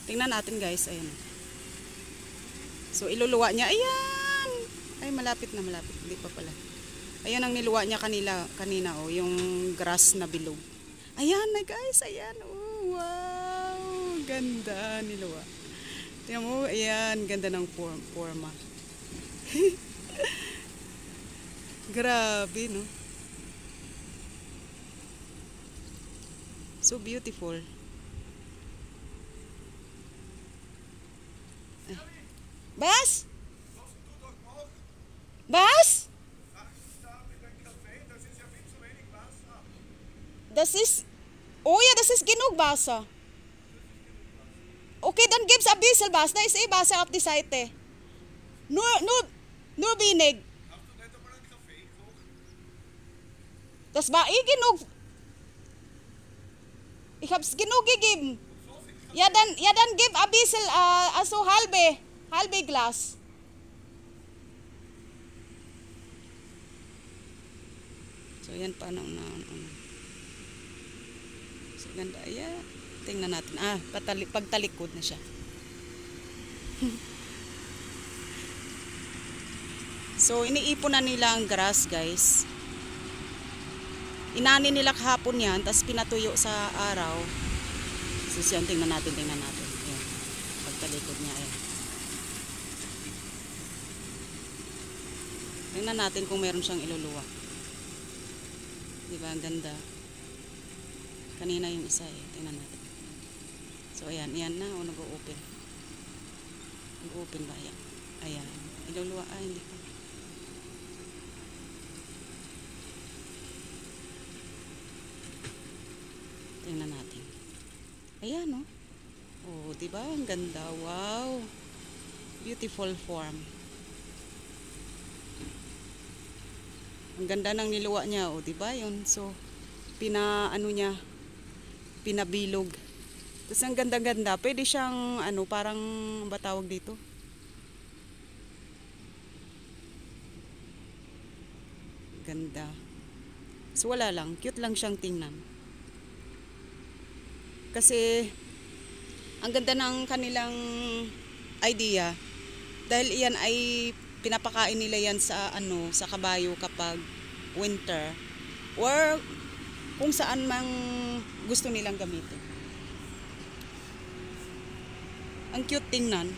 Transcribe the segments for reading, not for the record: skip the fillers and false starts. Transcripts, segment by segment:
Tingnan natin guys, ayan. So iluluwa niya, ayan. Ay malapit na, malapit, hindi pa pala. Ayan ang niluwa niya kanina oh, yung grass na bilog. Ayan na guys, ayan. Oh, wow, ganda niluwa. Tingnan mo, ayan, ganda ng forma. Grabe, no? So beautiful. Was? Was? Das ist, oh ja, das ist genug Wasser. Okay, dann gibt's ein bisschen Wasser. Da ist eh Wasser auf die Seite. Nur wenig. Das war eh genug. Ich hab's genug gegeben. Ja, dann gib ein bisschen, also halbe Glas. So, yan pa na. So, ganda. Yeah. Tingnan natin. Pagtalikod na siya. So, iniipon na nila ang grass, guys. Inani nila kahapon yan, tapos pinatuyo sa araw. So, yan, tingnan natin. Ayan. Pagtalikod niya, ayan. Tingnan natin kung meron siyang iluluwa. Diba, ang ganda. Kanina yung isa eh. Tingnan natin. So, ayan na. O, nag-o-open. Nag-o-open ba? Ayan. Iluluwa. Hindi pa. Tingnan natin. Ayan, no? Oh, diba? Ang ganda. Wow. Beautiful form. Ang ganda ng niluwa niya. Oh, diba? Yun. So, pinabilog. Tapos ang ganda-ganda. Pwede siyang, parang, ba tawag dito? Ganda. So, wala lang. Cute lang siyang tingnan. Kasi, ang ganda ng kanilang idea. Dahil iyan ay pinapakain nila yan sa, sa kabayo kapag winter. Or, kung saan mang gusto nilang gamitin. Ang cute tingnan.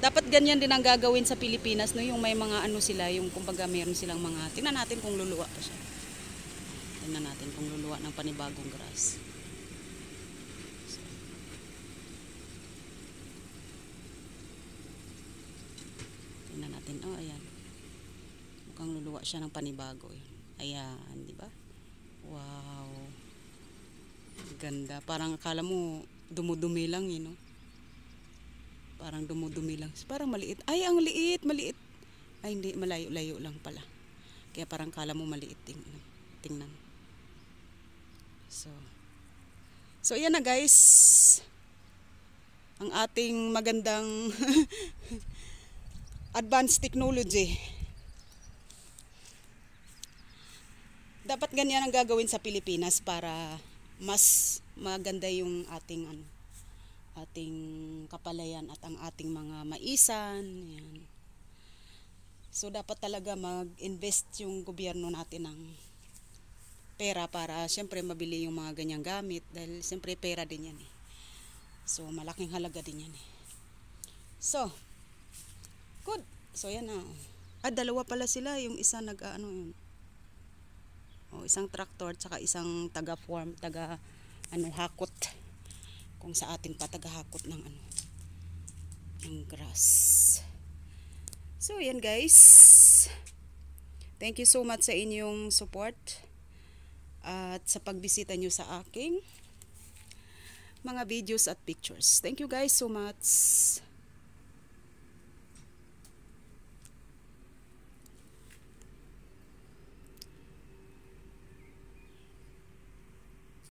Dapat ganyan din ang gagawin sa Pilipinas, no? Yung may mga sila, yung kumbaga meron silang mga, tingnan natin kung luluwa pa siya. Tingnan natin kung luluwa ng panibagong grass. So. Tingnan natin, oh ayan. Mukhang luluwa siya ng panibago. Ayan, di ba? Wow. Ganda. Parang akala mo dumudumi lang, no? Parang dumudumi lang. Parang maliit. Ay, ang liit, maliit. Ay, hindi, malayo-layo lang pala. Kaya parang kala mo maliit tingnan. So yan na guys. Ang ating magandang advanced technology. Dapat ganyan ang gagawin sa Pilipinas para mas maganda yung ating kapalayan at ang ating mga maisan. Yan. So dapat talaga mag-invest yung gobyerno natin ng pera para siyempre mabili yung mga ganyang gamit dahil siyempre pera din yan eh. So malaking halaga din yan eh. So good. So yan na. Dalawa pala sila, yung isa yun. Isang traktor tsaka isang hakot. Kung sa atin pa tagahakot ng grass. So yan guys. Thank you so much sa inyong support at sa pagbisita nyo sa aking mga videos at pictures. Thank you guys so much.